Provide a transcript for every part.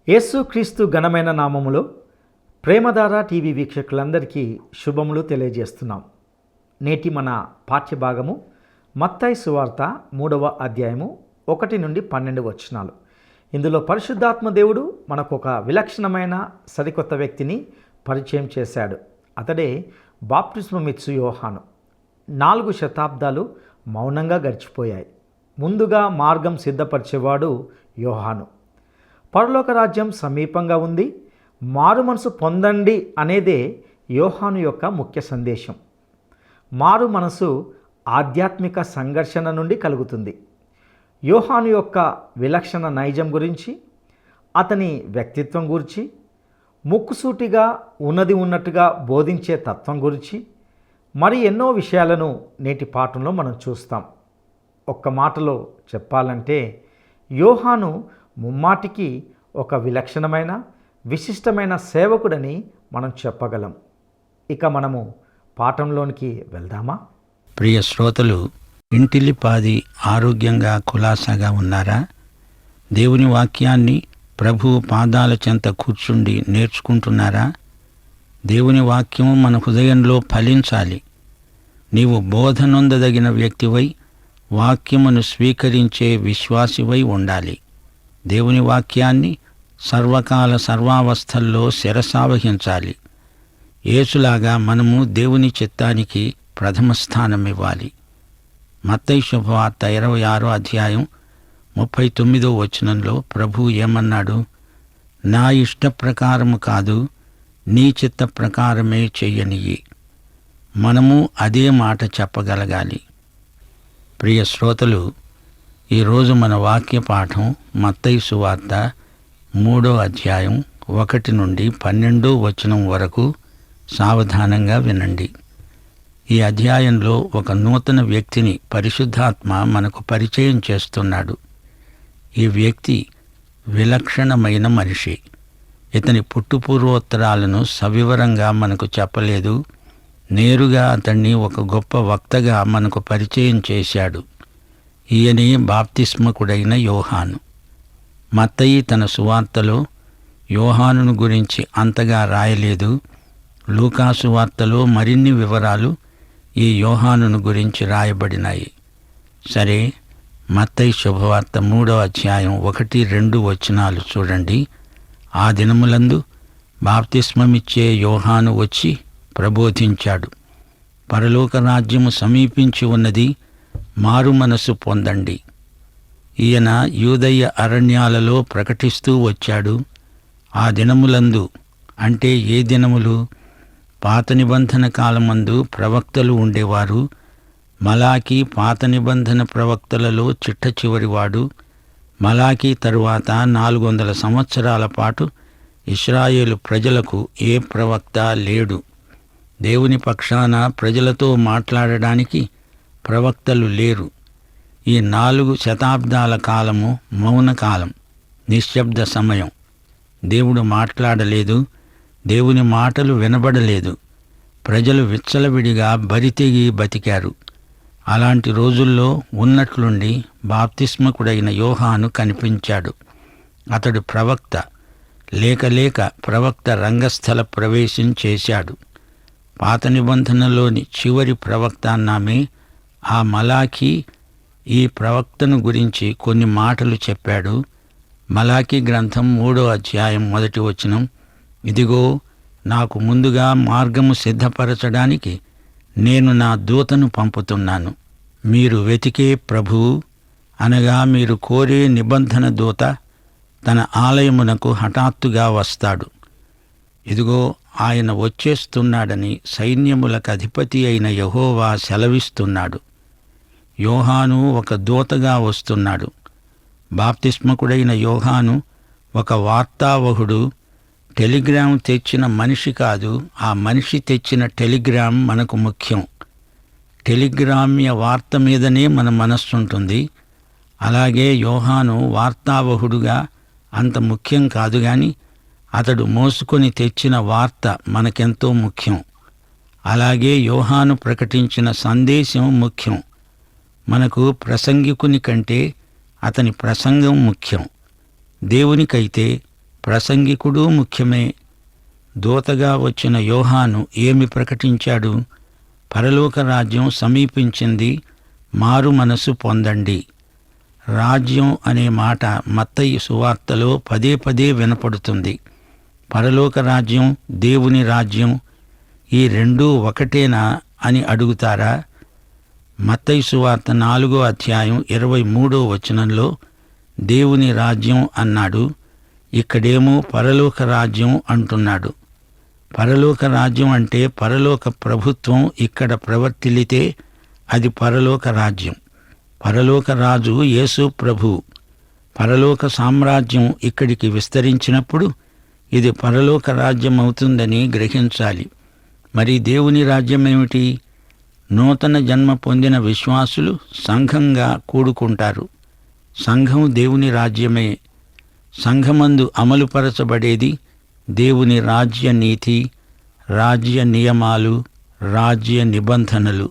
యేసుక్రీస్తు ఘనమైన నామములో ప్రేమధార టీవీ వీక్షకులందరికీ శుభములు తెలియజేస్తున్నాం. నేటి మన పాఠ్యభాగము మత్తయి సువార్త 3వ అధ్యాయము 1 నుండి 12 వచనాలు. ఇందులో పరిశుద్ధాత్మ దేవుడు మనకు ఒక విలక్షణమైన సరికొత్త వ్యక్తిని పరిచయం చేశాడు. అతడే బాప్తిస్మమిచ్చు యోహాను. 4 శతాబ్దాలు మౌనంగా గడిచిపోయాయి. ముందుగా మార్గం సిద్ధపరిచేవాడు యోహాను. పరలోక రాజ్యం సమీపంగా ఉంది, మారు మనసు పొందండి అనేదే యోహాను యొక్క ముఖ్య సందేశం. మారు మనసు ఆధ్యాత్మిక సంఘర్షణ నుండి కలుగుతుంది. యోహాను యొక్క విలక్షణ నైజం గురించి, అతని వ్యక్తిత్వం గురించి, ముక్కుసూటిగా ఉన్నది ఉన్నట్టుగా బోధించే తత్వం గురించి మరి ఎన్నో విషయాలను నేటి పాఠంలో మనం చూస్తాం. ఒక్క మాటలో చెప్పాలంటే యోహాను ముమ్మాటికి ఒక విలక్షణమైన విశిష్టమైన సేవకుడని మనం చెప్పగలం. ఇక మనము పాఠంలోనికి వెళ్దామా? ప్రియ శ్రోతలు, ఇంటిల్లిపాది ఆరోగ్యంగా కులాసాగా ఉన్నారా? దేవుని వాక్యాన్ని ప్రభువు పాదాల చెంత కూర్చుండి నేర్చుకుంటున్నారా? దేవుని వాక్యం మన హృదయంలో ఫలించాలి. నీవు బోధనొందదగిన వ్యక్తివై వాక్యమును స్వీకరించే విశ్వాసివై ఉండాలి. దేవుని వాక్యాన్ని సర్వకాల సర్వావస్థల్లో శిరసావహించాలి. యేసులాగా మనము దేవుని చిత్తానికి ప్రథమ స్థానమివ్వాలి. మత్తయి శుభవార్త 26వ అధ్యాయం 39వ వచనంలో ప్రభువు ఏమన్నాడు? నా ఇష్ట ప్రకారము కాదు, నీ చిత్త ప్రకారమే చెయ్యనియ్యి. మనము అదే మాట చెప్పగలగాలి. ప్రియ శ్రోతలు, ఈరోజు మన వాక్య పాఠం మత్తయి సువార్త 3వ అధ్యాయం 1 నుండి 12వ వచనం వరకు. సావధానంగా వినండి. ఈ అధ్యాయంలో ఒక నూతన వ్యక్తిని పరిశుద్ధాత్మ మనకు పరిచయం చేస్తున్నాడు. ఈ వ్యక్తి విలక్షణమైన మనిషి. ఇతని పుట్టుపూర్వోత్తరాలను సవివరంగా మనకు చెప్పలేదు. నేరుగా అతన్ని ఒక గొప్ప వక్తగా మనకు పరిచయం చేశాడు. ఈయనే బాప్తిస్మకుడైన యోహాను. మత్తయి తన సువార్తలో యోహానును గురించి అంతగా రాయలేదు. లూకా సువార్తలో మరిన్ని వివరాలు ఈ యోహానును గురించి రాయబడినాయి. సరే, మత్తయి శుభవార్త 3వ అధ్యాయం 1-2 వచనాలు చూడండి. ఆ దినములందు బాప్తిస్మమిచ్చే యోహాను వచ్చి ప్రబోధించాడు. పరలోక రాజ్యము సమీపించి ఉన్నది, మారు మనసు పొందండి. ఈయన యూదయ్య అరణ్యాలలో ప్రకటిస్తూ వచ్చాడు. ఆ దినములందు అంటే ఏ దినములు? పాత నిబంధన కాలమందు ప్రవక్తలు ఉండేవారు. మలాకీ పాత నిబంధన ప్రవక్తలలో చిట్ట చివరివాడు. మలాకీ తరువాత 400 సంవత్సరాల పాటు ఇశ్రాయేలు ప్రజలకు ఏ ప్రవక్త లేడు. దేవుని పక్షాన ప్రజలతో మాట్లాడడానికి ప్రవక్తలు లేరు. ఈ 4 శతాబ్దాల కాలము మౌనకాలం, నిశ్శబ్ద సమయం. దేవుడు మాట్లాడలేదు, దేవుని మాటలు వినబడలేదు. ప్రజలు విచ్చలవిడిగా బరితెగి బతికారు. అలాంటి రోజుల్లో ఉన్నట్లుండి బాప్తిస్మకుడైన యోహాను కనిపించాడు. అతడు ప్రవక్త. లేక ప్రవక్త రంగస్థల ప్రవేశం చేశాడు. పాత నిబంధనలోని చివరి ప్రవక్త అన్నామే. ఆ మలాకీ ఈ ప్రవక్తను గురించి కొన్ని మాటలు చెప్పాడు. మలాకీ గ్రంథం 3వ అధ్యాయం 1వ వచనం, ఇదిగో నాకు ముందుగా మార్గము సిద్ధపరచడానికి నేను నా దూతను పంపుతున్నాను. మీరు వెతికే ప్రభువు, అనగా మీరు కోరే నిబంధన దూత తన ఆలయమునకు హఠాత్తుగా వస్తాడు. ఇదిగో ఆయన వచ్చేస్తున్నాడని సైన్యములకు అధిపతి అయిన యెహోవా సెలవిస్తున్నాడు. యోహాను ఒక దూతగా వస్తున్నాడు. బాప్తిస్మకుడైన యోహాను ఒక వార్తావహుడు. టెలిగ్రామ్ తెచ్చిన మనిషి కాదు, ఆ మనిషి తెచ్చిన టెలిగ్రామ్ మనకు ముఖ్యం. టెలిగ్రామ్య వార్త మీదనే మన మనస్సుంటుంది. అలాగే యోహాను వార్తావహుడుగా అంత ముఖ్యం కాదు, గాని అతడు మోసుకొని తెచ్చిన వార్త మనకెంతో ముఖ్యం. అలాగే యోహాను ప్రకటించిన సందేశం ముఖ్యం. మనకు ప్రసంగికుని కంటే అతని ప్రసంగం ముఖ్యం. దేవునికైతే ప్రసంగికుడు ముఖ్యమే. దూతగా వచ్చిన యోహాను ఏమి ప్రకటించాడు? పరలోక రాజ్యం సమీపించింది, మారు మనసు పొందండి. రాజ్యం అనే మాట మత్తయి సువార్తలో పదే పదే వినపడుతుంది. పరలోక రాజ్యం, దేవుని రాజ్యం, ఈ రెండూ ఒకటేనా అని అడుగుతారా? మత్తయి సువార్త 4వ అధ్యాయం 23వ వచనంలో దేవుని రాజ్యం అన్నాడు, ఇక్కడేమో పరలోక రాజ్యం అంటున్నాడు. పరలోక రాజ్యం అంటే పరలోక ప్రభుత్వం ఇక్కడ ప్రవర్తిల్లితే అది పరలోక రాజ్యం. పరలోక రాజు యేసు ప్రభువు. పరలోక సామ్రాజ్యం ఇక్కడికి విస్తరించినప్పుడు ఇది పరలోక రాజ్యం అవుతుందని గ్రహించాలి. మరి దేవుని రాజ్యం ఏమిటి? నూతన జన్మ పొందిన విశ్వాసులు సంఘంగా కూడుకుంటారు. సంఘం దేవుని రాజ్యమే. సంఘమందు అమలుపరచబడేది దేవుని రాజ్య నీతి, రాజ్య నియమాలు, రాజ్య నిబంధనలు.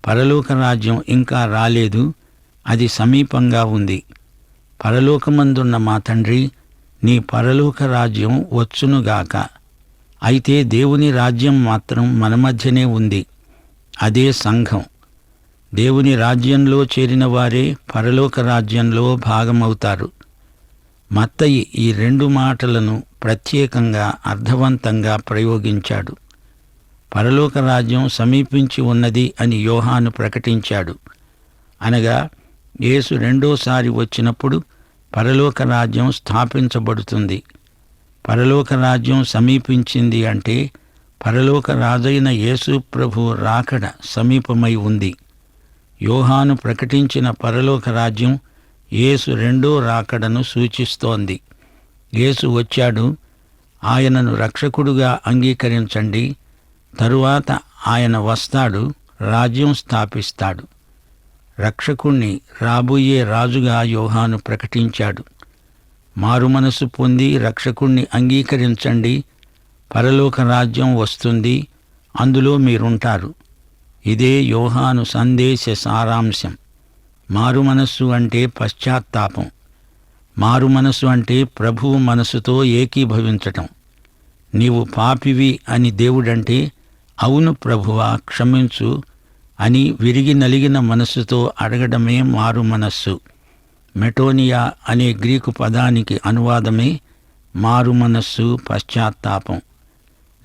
పరలోక రాజ్యం ఇంకా రాలేదు, అది సమీపంగా ఉంది. పరలోకమందున్న మా తండ్రి, నీ పరలోక రాజ్యం వచ్చునుగాక. అయితే దేవుని రాజ్యం మాత్రం మన మధ్యనే ఉంది. అదే సంఘం. దేవుని రాజ్యంలో చేరిన వారే పరలోక రాజ్యంలో భాగమవుతారు. మత్తయి ఈ 2 మాటలను ప్రత్యేకంగా అర్థవంతంగా ప్రయోగించాడు. పరలోక రాజ్యం సమీపించి ఉన్నది అని యోహాను ప్రకటించాడు. అనగా యేసు రెండోసారి వచ్చినప్పుడు పరలోక రాజ్యం స్థాపించబడుతుంది. పరలోక రాజ్యం సమీపించింది అంటే పరలోక రాజైన యేసు ప్రభు రాకడ సమీపమై ఉంది. యోహాను ప్రకటించిన పరలోక రాజ్యం యేసు రెండో రాకడను సూచిస్తోంది. యేసు వచ్చాడు, ఆయనను రక్షకుడుగా అంగీకరించండి. తరువాత ఆయన వస్తాడు, రాజ్యం స్థాపిస్తాడు. రక్షకుణ్ణి రాబోయే రాజుగా యోహాను ప్రకటించాడు. మారుమనసు పొంది రక్షకుణ్ణి అంగీకరించండి, పరలోక రాజ్యం వస్తుంది, అందులో మీరుంటారు. ఇదే యోహాను సందేశ సారాంశం. మారుమనస్సు అంటే పశ్చాత్తాపం. మారుమనస్సు అంటే ప్రభువు మనసుతో ఏకీభవించటం. నీవు పాపివి అని దేవుడంటే, అవును ప్రభువా క్షమించు అని విరిగి నలిగిన మనస్సుతో అడగడమే మారు మనస్సు. మెటోనియా అనే గ్రీకు పదానికి అనువాదమే మారు మనస్సు, పశ్చాత్తాపం.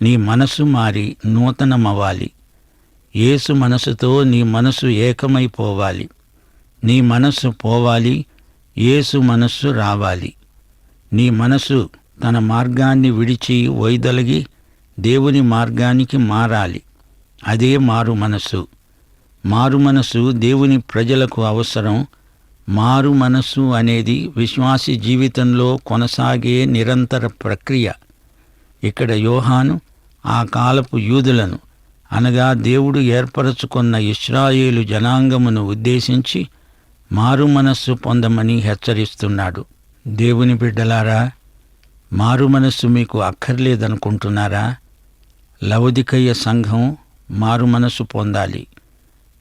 నీ మనసు మారి నూతనమవ్వాలి. యేసు మనసుతో నీ మనసు ఏకమైపోవాలి. నీ మనస్సు పోవాలి, యేసు మనస్సు రావాలి. నీ మనసు తన మార్గాన్ని విడిచి వైదొలగి దేవుని మార్గానికి మారాలి. అదే మారు మనస్సు. మారు మనస్సు దేవుని ప్రజలకు అవసరం. మారు మనస్సు అనేది విశ్వాసి జీవితంలో కొనసాగే నిరంతర ప్రక్రియ. ఇక్కడ యోహాను ఆ కాలపు యూదులను, అనగా దేవుడు ఏర్పరచుకున్న ఇశ్రాయేలు జనాంగమును ఉద్దేశించి మారు మనస్సు పొందమని హెచ్చరిస్తున్నాడు. దేవుని బిడ్డలారా, మారు మనస్సు మీకు అక్కర్లేదనుకుంటున్నారా? లవొదికయ సంఘం మారు మనస్సు పొందాలి.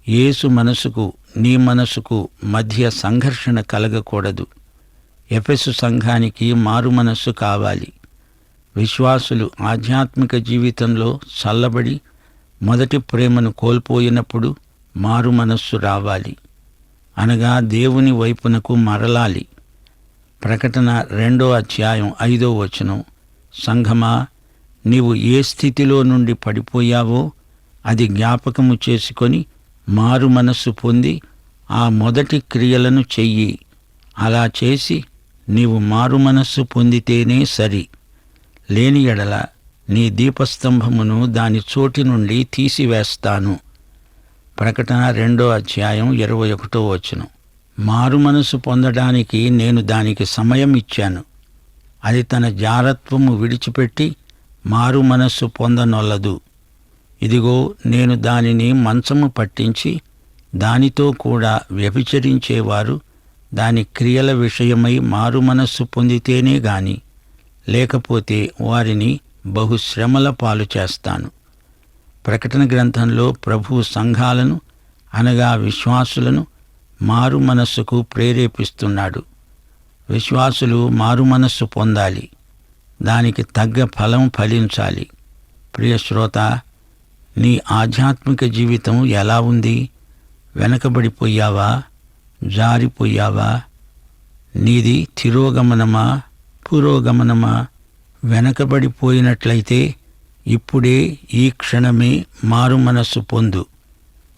యేసు మనసుకు నీ మనసుకు మధ్య సంఘర్షణ కలగకూడదు. ఎఫెసు సంఘానికి మారు మనస్సు కావాలి. విశ్వాసులు ఆధ్యాత్మిక జీవితంలో చల్లబడి మొదటి ప్రేమను కోల్పోయినప్పుడు మారు మనస్సు రావాలి. అనగా దేవుని వైపునకు మరలాలి. ప్రకటన 2వ అధ్యాయం 5వ వచనం, సంఘమా, నీవు ఏ స్థితిలో నుండి పడిపోయావో అది జ్ఞాపకము చేసుకొని మారు మనస్సు పొంది ఆ మొదటి క్రియలను చెయ్యి. అలా చేసి నీవు మారు మనస్సు పొందితేనే సరి. లేని ఎడల నీ దీపస్తంభమును దాని చోటి నుండి తీసివేస్తాను. ప్రకటన 2వ అధ్యాయం 21వ వచనం. మారు మనసు పొందడానికి నేను దానికి సమయం ఇచ్చాను. అది తన జారత్వము విడిచిపెట్టి మారు మనస్సు పొందనొల్లదు. ఇదిగో, నేను దానిని మంచము పట్టించి దానితో కూడా వ్యభిచరించేవారు దాని క్రియల విషయమై మారు మనస్సు పొందితేనే గాని, లేకపోతే వారిని బహుశ్రమల పాలు చేస్తాను. ప్రకటన గ్రంథంలో ప్రభువు సంఘాలను, అనగా విశ్వాసులను మారు మనస్సుకు ప్రేరేపిస్తున్నాడు. విశ్వాసులు మారు మనస్సు పొందాలి. దానికి తగ్గ ఫలం ఫలించాలి. ప్రియ శ్రోత, నీ ఆధ్యాత్మిక జీవితం ఎలా ఉంది? వెనకబడిపోయావా? జారిపోయావా? నీది తిరోగమనమా, పురోగమనమా? వెనకబడిపోయినట్లయితే ఇప్పుడే ఈ క్షణమే మారు మనస్సు పొందు.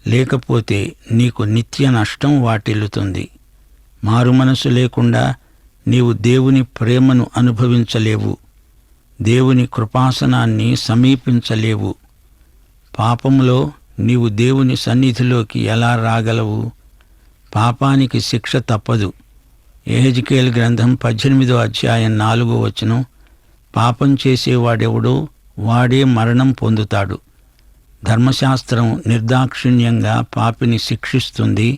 లేకపోతే నీకు నిత్య నష్టం వాటిల్లుతుంది. మారు మనస్సు లేకుండా నీవు దేవుని ప్రేమను అనుభవించలేవు. దేవుని కృపాసనాన్ని సమీపించలేవు. పాపములో నీవు దేవుని సన్నిధిలోకి ఎలా రాగలవు? పాపానికి శిక్ష తప్పదు. యెహెజ్కేలు గ్రంథం 18వ అధ్యాయం 4వ వచనం, పాపం చేసేవాడెవడో వాడే మరణం పొందుతాడు. ధర్మశాస్త్రం నిర్దాక్షిణ్యంగా పాపిని శిక్షిస్తుంది.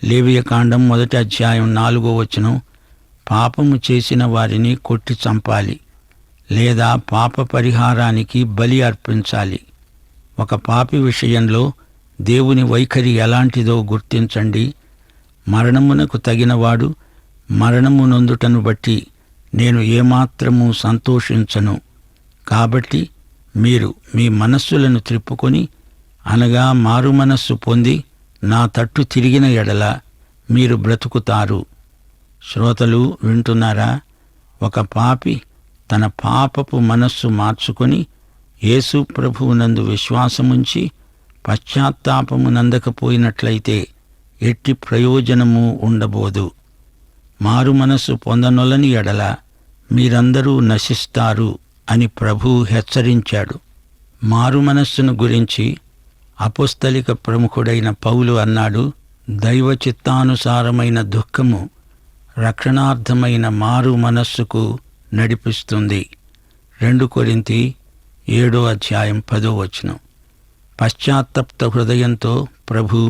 లేవియకాండం 1వ అధ్యాయం 4వ వచనం, పాపము చేసిన వారిని కొట్టి చంపాలి లేదా పాప పరిహారానికి బలి అర్పించాలి. ఒక పాపి విషయంలో దేవుని వైఖరి ఎలాంటిదో గుర్తించండి. మరణమునకు తగినవాడు మరణము నొందుటను బట్టి నేను ఏమాత్రమూ సంతోషించను. కాబట్టి మీరు మీ మనస్సులను త్రిప్పుకొని, అనగా మారు మనస్సు పొంది నా తట్టు తిరిగిన ఎడల మీరు బ్రతుకుతారు. శ్రోతలు వింటున్నారా? ఒక పాపి తన పాపపు మనస్సు మార్చుకొని యేసు ప్రభువునందు విశ్వాసముంచి పశ్చాత్తాపమునందకపోయినట్లయితే ఎట్టి ప్రయోజనము ఉండబోదు. మారు మనస్సు పొందనొల్లని ఎడల మీరందరూ నశిస్తారు అని ప్రభువు హెచ్చరించాడు. మారు మనస్సును గురించి అపోస్తలిక ప్రముఖుడైన పౌలు అన్నాడు, దైవ చిత్తానుసారమైన దుఃఖము రక్షణార్థమైన మారు మనస్సుకు నడిపిస్తుంది. 2 కొరింథీ 7వ అధ్యాయం 10వ వచనం. పశ్చాత్తప్త హృదయంతో ప్రభూ,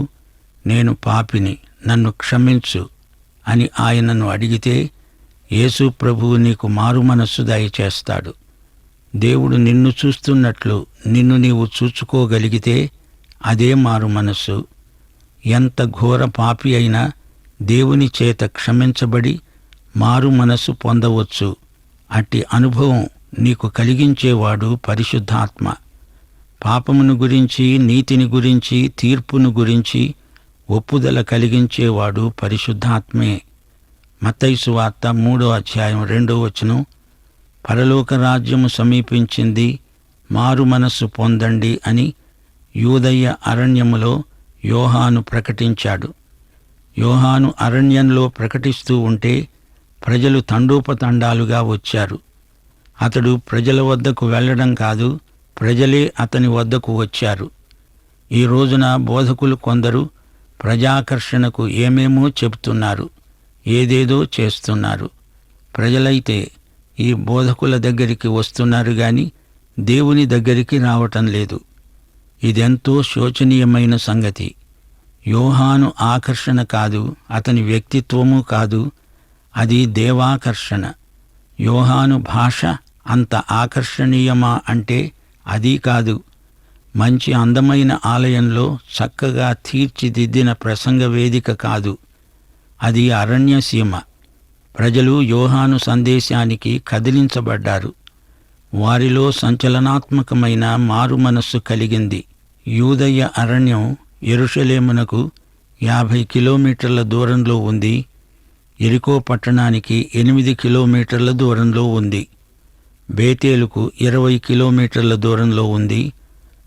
నేను పాపిని, నన్ను క్షమించు అని ఆయనను అడిగితే యేసు ప్రభువు నీకు మారు మనస్సు దయచేస్తాడు. దేవుడు నిన్ను చూస్తున్నట్లు నిన్ను నీవు చూచుకోగలిగితే అదే మారు మనస్సు. ఎంత ఘోర పాపి అయినా దేవుని చేత క్షమించబడి మారు మనస్సు పొందవచ్చు. అట్టి అనుభవం నీకు కలిగించేవాడు పరిశుద్ధాత్మ. పాపమును గురించి, నీతిని గురించి, తీర్పును గురించి ఒప్పుదల కలిగించేవాడు పరిశుద్ధాత్మే. మత్తయి సువార్త 3వ అధ్యాయం 2వ వచనం, పరలోక రాజ్యము సమీపించింది, మారు మనస్సు పొందండి అని యూదయ అరణ్యములో యోహాను ప్రకటించాడు. యోహాను అరణ్యంలో ప్రకటిస్తూ ఉంటే ప్రజలు తండోపతండాలుగా వచ్చారు. అతడు ప్రజల వద్దకు వెళ్ళడం కాదు, ప్రజలే అతని వద్దకు వచ్చారు. ఈ రోజున బోధకులు కొందరు ప్రజాకర్షణకు ఏమేమో చెబుతున్నారు, ఏదేదో చేస్తున్నారు. ప్రజలైతే ఈ బోధకుల దగ్గరికి వస్తున్నారు గాని దేవుని దగ్గరికి రావటం లేదు. ఇదెంతో శోచనీయమైన సంగతి. యోహాను ఆకర్షణ కాదు, అతని వ్యక్తిత్వము కాదు, అది దేవాకర్షణ. యోహాను భాష అంత ఆకర్షణీయమా అంటే అది కాదు. మంచి అందమైన ఆలయంలో చక్కగా తీర్చిదిద్దిన ప్రసంగ వేదిక కాదు, అది అరణ్యసీమ. ప్రజలు యోహాను సందేశానికి కదిలించబడ్డారు. వారిలో సంచలనాత్మకమైన మారు మనస్సు కలిగింది. యూదయ అరణ్యం యెరూషలేమునకు 50 కిలోమీటర్ల దూరంలో ఉంది. యెరికో పట్టణానికి 8 కిలోమీటర్ల దూరంలో ఉంది. బేతేలుకు 20 కిలోమీటర్ల దూరంలో ఉంది.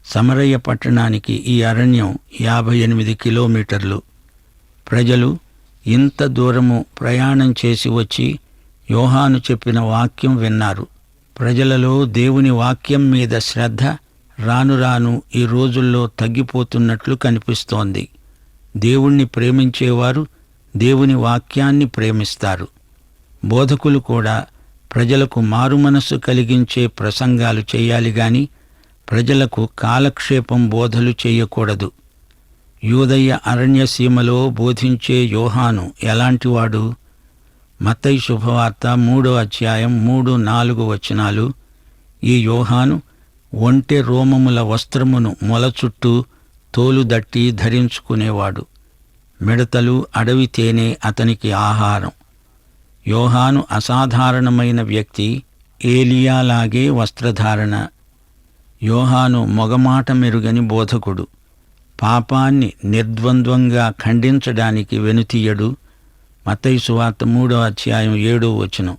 సమరయ్య పట్టణానికి ఈ అరణ్యం 58 కిలోమీటర్లు. ప్రజలు ఇంత దూరము ప్రయాణం చేసి వచ్చి యోహాను చెప్పిన వాక్యం విన్నారు. ప్రజలలో దేవుని వాక్యం మీద శ్రద్ధ రాను రాను ఈ రోజుల్లో తగ్గిపోతున్నట్లు కనిపిస్తోంది. దేవుణ్ణి ప్రేమించేవారు దేవుని వాక్యాన్ని ప్రేమిస్తారు. బోధకులు కూడా ప్రజలకు మారుమనస్సు కలిగించే ప్రసంగాలు చేయాలి గాని ప్రజలకు కాలక్షేపం బోధలు చేయకూడదు. యూదయ అరణ్యసీమలో బోధించే యోహాను ఎలాంటివాడు? మత్తయి శుభవార్త 3వ అధ్యాయం 3-4 వచనాలు. ఈ యోహాను ఒంటె రోమముల వస్త్రమును మొల చుట్టూ తోలుదట్టి ధరించుకునేవాడు. మిడతలు, అడవి తేనె అతనికి ఆహారం. యోహాను అసాధారణమైన వ్యక్తి, ఏలియాలాగే వస్త్రధారణ. యోహాను మొగమాట మెరుగని బోధకుడు. పాపాన్ని నిర్ద్వంద్వంగా ఖండించడానికి వెనుతీయడు. మత్తయి సువార్త 3:7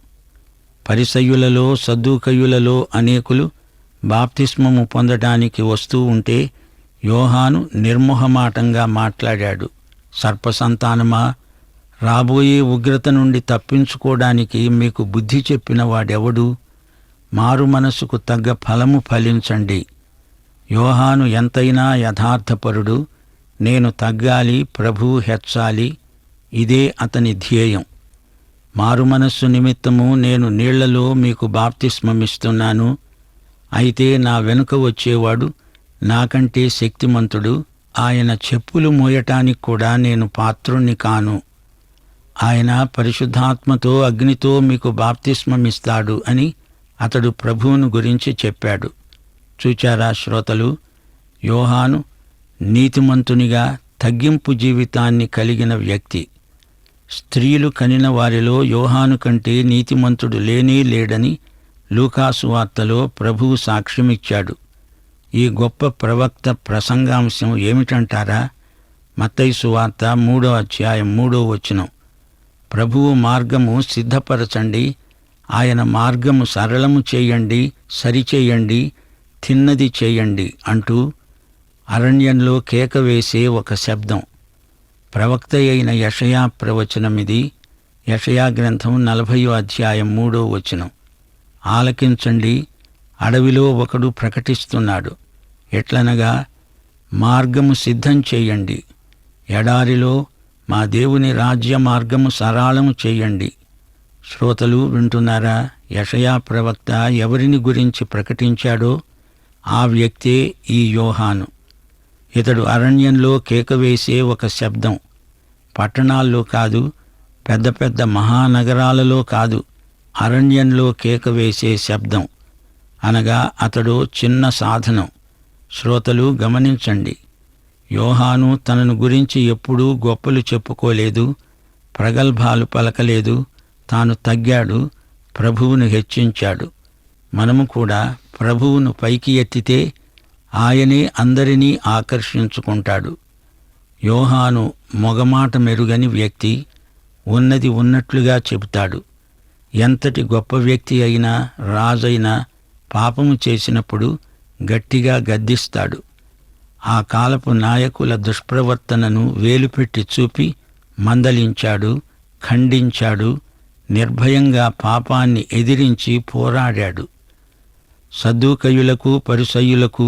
పరిసయ్యులలో సద్దూకయ్యులలో అనేకులు బాప్తిస్మము పొందటానికి వస్తూ ఉంటే యోహాను నిర్మోహమాటంగా మాట్లాడాడు. సర్పసంతానమా, రాబోయే ఉగ్రత నుండి తప్పించుకోవడానికి మీకు బుద్ధి చెప్పిన వాడెవడు? మారు మనసుకు తగ్గ ఫలము ఫలించండి. యోహాను ఎంతైనా యథార్థపరుడు. నేను తగ్గాలి, ప్రభువు హెచ్చాలి. ఇదే అతని ధ్యేయం. మారుమనస్సు నిమిత్తము నేను నీళ్లలో మీకు బాప్తిస్మమిస్తున్నాను. అయితే నా వెనుక వచ్చేవాడు నాకంటే శక్తిమంతుడు. ఆయన చెప్పులు మోయటానికి కూడా నేను పాత్రుణ్ణి కాను. ఆయన పరిశుద్ధాత్మతో అగ్నితో మీకు బాప్తిస్మమిస్తాడు అని అతడు ప్రభువును గురించి చెప్పాడు. చూచారా శ్రోతలు, యోహాను నీతిమంతునిగా తగ్గింపు జీవితాన్ని కలిగిన వ్యక్తి. స్త్రీలు కనిన వారిలో యోహాను కంటే నీతిమంతుడు లేనే లేడని లూకాసు వార్తలో ప్రభువు సాక్ష్యమిచ్చాడు. ఈ గొప్ప ప్రవక్త ప్రసంగాంశం ఏమిటంటారా? మత్తయి సువార్త 3:3 ప్రభువు మార్గము సిద్ధపరచండి, ఆయన మార్గము సరళము చేయండి, సరిచేయండి, తిన్నది చేయండి అంటూ అరణ్యంలో కేక వేసే ఒక శబ్దం. ప్రవక్త అయిన యెషయా ప్రవచనమిది. యెషయా గ్రంథం 40:3 ఆలకించండి, అడవిలో ఒకడు ప్రకటిస్తున్నాడు. ఎట్లనగా, మార్గము సిద్ధం చేయండి, ఎడారిలో మా దేవుని రాజ్య మార్గము సరళము చేయండి. శ్రోతలు వింటున్నారా? యెషయా ప్రవక్త ఎవరిని గురించి ప్రకటించాడో ఆ వ్యక్తే ఈ యోహాను. ఇతడు అరణ్యంలో కేకవేసే ఒక శబ్దం. పట్టణాల్లో కాదు, పెద్ద పెద్ద మహానగరాలలో కాదు, అరణ్యంలో కేకవేసే శబ్దం. అనగా అతడు చిన్న సాధనం. శ్రోతలు గమనించండి, యోహాను తనను గురించి ఎప్పుడూ గొప్పలు చెప్పుకోలేదు, ప్రగల్భాలు పలకలేదు. తాను తగ్గాడు, ప్రభువును హెచ్చించాడు. మనము కూడా ప్రభువును పైకి ఎత్తితే ఆయనే అందరినీ ఆకర్షించుకుంటాడు. యోహాను మొగమాట మెరుగని వ్యక్తి. ఉన్నది ఉన్నట్లుగా చెబుతాడు. ఎంతటి గొప్ప వ్యక్తి అయినా, రాజైనా పాపము చేసినప్పుడు గట్టిగా గద్దిస్తాడు. ఆ కాలపు నాయకుల దుష్ప్రవర్తనను వేలుపెట్టి చూపి మందలించాడు, ఖండించాడు, నిర్భయంగా పాపాన్ని ఎదిరించి పోరాడాడు. సద్దూకయ్యులకు పరిసయ్యులకు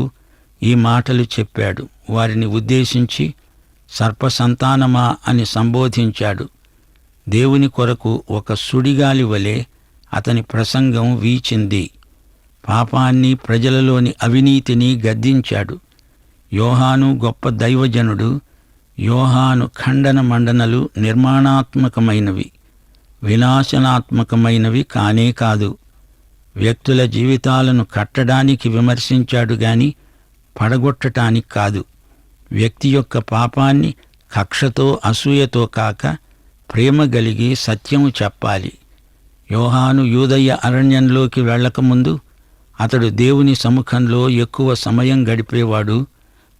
ఈ మాటలు చెప్పాడు. వారిని ఉద్దేశించి సర్పసంతానమా అని సంబోధించాడు. దేవుని కొరకు ఒక సుడిగాలి వలె అతని ప్రసంగం వీచింది. పాపాన్ని, ప్రజలలోని అవినీతిని గద్దించాడు. యోహాను గొప్ప దైవజనుడు. యోహాను ఖండన మండనలు నిర్మాణాత్మకమైనవి, వినాశనాత్మకమైనవి కానే కాదు. వ్యక్తుల జీవితాలను కట్టడానికి విమర్శించాడు గాని పడగొట్టటానికి కాదు. వ్యక్తి యొక్క పాపాన్ని కక్షతో, అసూయతో కాక ప్రేమ గలిగి సత్యము చెప్పాలి. యోహాను యూదయ అరణ్యంలోకి వెళ్ళకముందు అతడు దేవుని సముఖంలో ఎక్కువ సమయం గడిపేవాడు.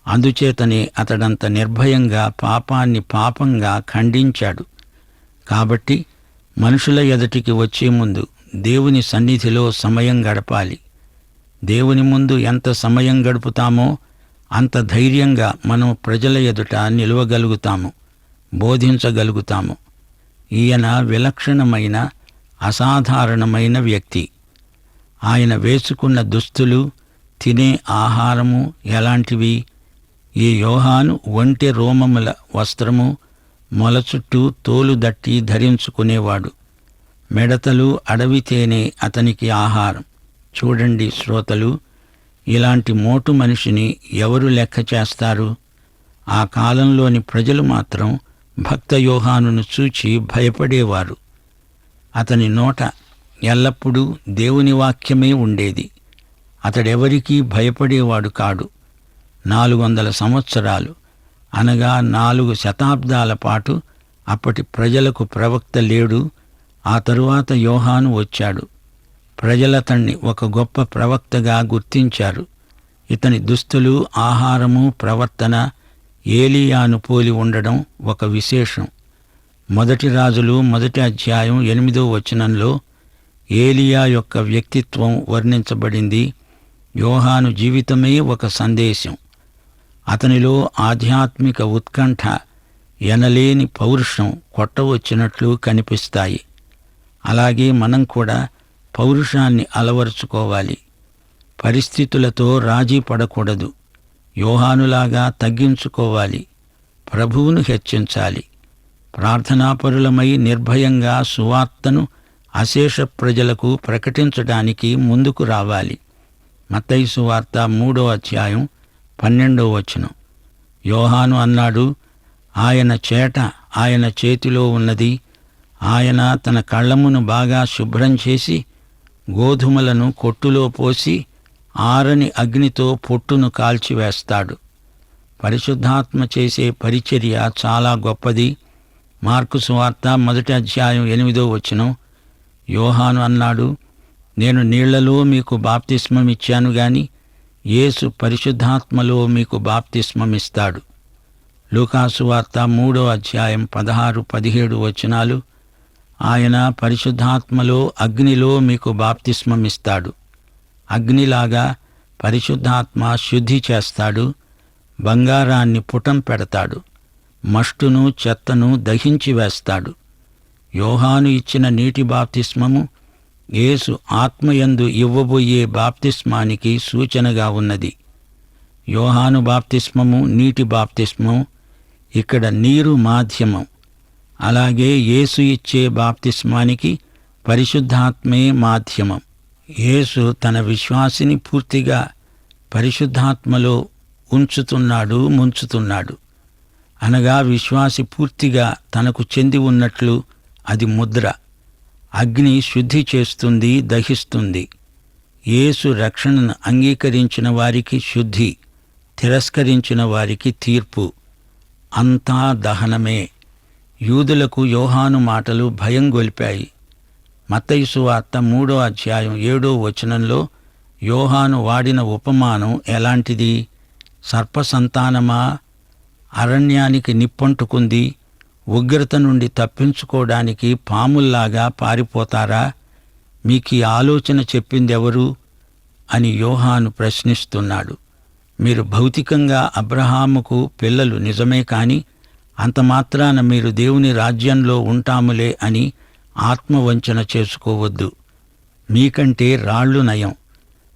అందుచేతనే అతడంత నిర్భయంగా పాపాన్ని పాపంగా ఖండించాడు. కాబట్టి మనుషుల ఎదుటికి వచ్చే ముందు దేవుని సన్నిధిలో సమయం గడపాలి. దేవుని ముందు ఎంత సమయం గడుపుతామో అంత ధైర్యంగా మనం ప్రజల ఎదుట నిలవగలుగుతాము, బోధించగలుగుతాము. ఈయన విలక్షణమైన, అసాధారణమైన వ్యక్తి. ఆయన వేసుకున్న దుస్తులు, తినే ఆహారము ఎలాంటివి? ఈ యోహాను ఒంటె రోమముల వస్త్రము, మొల చుట్టూ తోలు దట్టి ధరించుకునేవాడు. మిడతలు, అడవి తేనె అతనికి ఆహారం. చూడండి శ్రోతలు, ఇలాంటి మోటు మనిషిని ఎవరు లెక్క చేస్తారు? ఆ కాలంలోని ప్రజలు మాత్రం భక్త యోహానును చూచి భయపడేవారు. అతని నోట ఎల్లప్పుడూ దేవుని వాక్యమే ఉండేది. అతడెవరికీ భయపడేవాడు కాడు. 400 సంవత్సరాలు అనగా 4 శతాబ్దాల పాటు అప్పటి ప్రజలకు ప్రవక్త లేడు. ఆ తరువాత యోహాను వచ్చాడు. ప్రజలతన్ని ఒక గొప్ప ప్రవక్తగా గుర్తించారు. ఇతని దుస్తులు, ఆహారము, ప్రవర్తన ఏలీయాను పోలి ఉండడం ఒక విశేషం. 1 రాజులు 1 అధ్యాయం 8వ వచనంలో ఏలీయా యొక్క వ్యక్తిత్వం వర్ణించబడింది. యోహాను జీవితమే ఒక సందేశం. అతనిలో ఆధ్యాత్మిక ఉత్కంఠ, ఎనలేని పౌరుషం కొట్టవచ్చినట్లు కనిపిస్తాయి. అలాగే మనం కూడా పౌరుషాన్ని అలవరుచుకోవాలి. పరిస్థితులతో రాజీ పడకూడదు. యోహానులాగా తగ్గించుకోవాలి. ప్రభువును హెచ్చించాలి. ప్రార్థనాపరులమై నిర్భయంగా సువార్తను అశేష ప్రజలకు ప్రకటించడానికి ముందుకు రావాలి. మత్తయి సువార్త 3వ అధ్యాయం 12వ వచనం. యోహాను అన్నాడు, ఆయన చేట ఆయన చేతిలో ఉన్నది. ఆయన తన కళ్ళమును బాగా శుభ్రం చేసి గోధుమలను కొట్టులో పోసి ఆరని అగ్నితో పొట్టును కాల్చివేస్తాడు. పరిశుద్ధాత్మ చేసే పరిచర్య చాలా గొప్పది. మార్కు సువార్త 1 అధ్యాయం 8వ వచనం. యోహాను అన్నాడు, నేను నీళ్లలో మీకు బాప్తిస్మమిచ్చాను గాని యేసు పరిశుద్ధాత్మలో మీకు బాప్తిస్మమిస్తాడు. లూకాసు వార్త 3వ అధ్యాయం 16, 17 వచనాలు. ఆయన పరిశుద్ధాత్మలో అగ్నిలో మీకు బాప్తిస్మమిస్తాడు. అగ్నిలాగా పరిశుద్ధాత్మ శుద్ధి చేస్తాడు. బంగారాన్ని పుటం పెడతాడు. మష్టును చెత్తను దహించి వేస్తాడు. యోహాను ఇచ్చిన నీటి బాప్తిస్మము యేసు ఆత్మయందు ఇవ్వబోయే బాప్తిస్మానికి సూచనగా ఉన్నది. యోహాను బాప్తిస్మము నీటి బాప్తిస్మం, ఇక్కడ నీరు మాధ్యమం. అలాగే యేసు ఇచ్చే బాప్తిస్మానికి పరిశుద్ధాత్మే మాధ్యమం. యేసు తన విశ్వాసిని పూర్తిగా పరిశుద్ధాత్మలో ముంచుతున్నాడు. అనగా విశ్వాసి పూర్తిగా తనకు చెంది ఉన్నట్లు అది ముద్ర. అగ్ని శుద్ధి చేస్తుంది, దహిస్తుంది. యేసు రక్షణను అంగీకరించిన వారికి శుద్ధి, తిరస్కరించిన వారికి తీర్పు. అంతా దహనమే. యూదులకు యోహాను మాటలు భయం గొల్పాయి. మత్తయి సువార్త 3వ అధ్యాయం 7వ వచనంలో యోహాను వాడిన ఉపమానం ఎలాంటిది? సర్పసంతానమా, అరణ్యానికి నిప్పంటుకుంది, ఉగ్రత నుండి తప్పించుకోవడానికి పాముల్లాగా పారిపోతారా? మీకీ ఆలోచన చెప్పిందెవరు అని యోహాను ప్రశ్నిస్తున్నాడు. మీరు భౌతికంగా అబ్రహాముకు పిల్లలు నిజమే, కాని అంతమాత్రాన మీరు దేవుని రాజ్యంలో ఉంటాములే అని ఆత్మవంచన చేసుకోవద్దు. మీకంటే రాళ్లు నయం.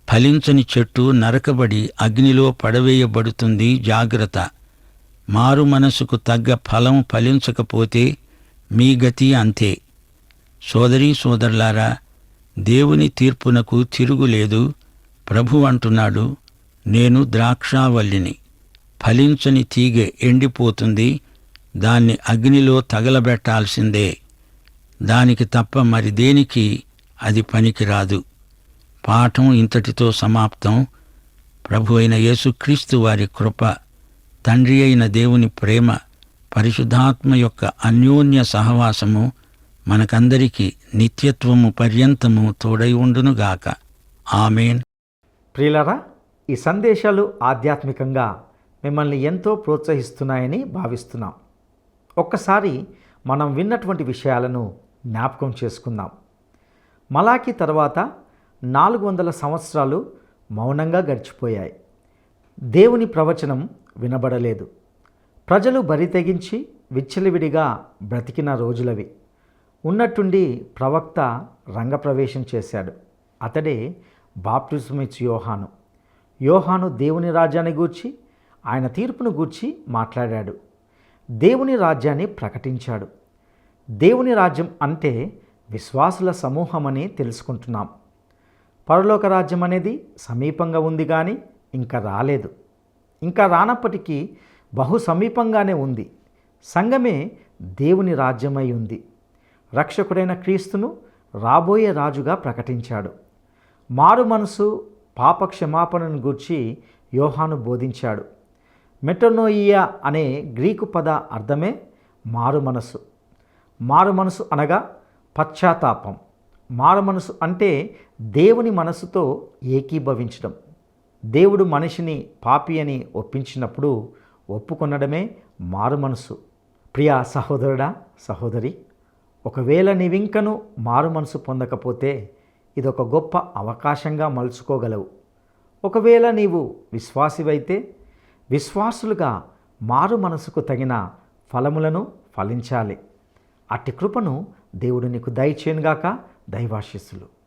ఫలించని చెట్టు నరకబడి అగ్నిలో పడవేయబడుతుంది, జాగ్రత్త. మారు మనసుకు తగ్గ ఫలం ఫలించకపోతే మీ గతి అంతే. సోదరీ సోదరులారా, దేవుని తీర్పునకు తిరుగులేదు. ప్రభు అంటున్నాడు, నేను ద్రాక్షావల్లిని. ఫలించని తీగె ఎండిపోతుంది, దాన్ని అగ్నిలో తగలబెట్టాల్సిందే. దానికి తప్ప మరి దేనికి అది పనికిరాదు. పాఠం ఇంతటితో సమాప్తం. ప్రభు అయిన యేసుక్రీస్తు వారి కృప, తండ్రి అయిన దేవుని ప్రేమ, పరిశుద్ధాత్మ యొక్క అన్యోన్య సహవాసము మనకందరికీ నిత్యత్వము పర్యంతము తోడై ఉండునుగాక. ఆమేన్. ప్రియులారా, ఈ సందేశాలు ఆధ్యాత్మికంగా మిమ్మల్ని ఎంతో ప్రోత్సహిస్తున్నాయని భావిస్తున్నాం. ఒక్కసారి మనం విన్నటువంటి విషయాలను జ్ఞాపకం చేసుకుందాం. మలాకి తర్వాత 400 సంవత్సరాలు మౌనంగా గడిచిపోయాయి. దేవుని ప్రవచనం వినబడలేదు. ప్రజలు బరి తెగించి విచ్చలవిడిగా బ్రతికిన రోజులవి. ఉన్నట్టుండి ప్రవక్త రంగప్రవేశం చేశాడు. అతడే బాప్తిస్మమిచ్చు యోహాను. యోహాను దేవుని రాజ్యాన్ని గూర్చి, ఆయన తీర్పును గూర్చి మాట్లాడాడు. దేవుని రాజ్యాన్ని ప్రకటించాడు. దేవుని రాజ్యం అంటే విశ్వాసుల సమూహమని తెలుసుకుంటున్నాం. పరలోక రాజ్యం అనేది సమీపంగా ఉంది, కానీ ఇంకా రాలేదు. ఇంకా రానప్పటికీ బహు సమీపంగానే ఉంది. సంఘమే దేవుని రాజ్యమై ఉంది. రక్షకుడైన క్రీస్తును రాబోయే రాజుగా ప్రకటించాడు. మారు మనసు, పాప క్షమాపణను గూర్చి యోహాను బోధించాడు. మెటనోయియా అనే గ్రీకు పద అర్థమే మారు మనసు. మారు మనసు అనగా పశ్చాత్తాపం, మారు మనసు అంటే దేవుని మనసుతో ఏకీభవించడం. దేవుడు మనిషిని పాపి అని ఒప్పించినప్పుడు ఒప్పుకొనడమే మారు మనసు. ప్రియా సహోదరుడా, సహోదరి, ఒకవేళ నీవింకను మారు మనసు పొందకపోతే ఇదొక గొప్ప అవకాశంగా మలుచుకోగలవు. ఒకవేళ నీవు విశ్వాసివైతే విశ్వాసులుగా మారు మనసుకు తగిన ఫలములను ఫలించాలి. అట్టి కృపను దేవుడు నీకు దయచేయునుగాక. దైవాశీస్సులు.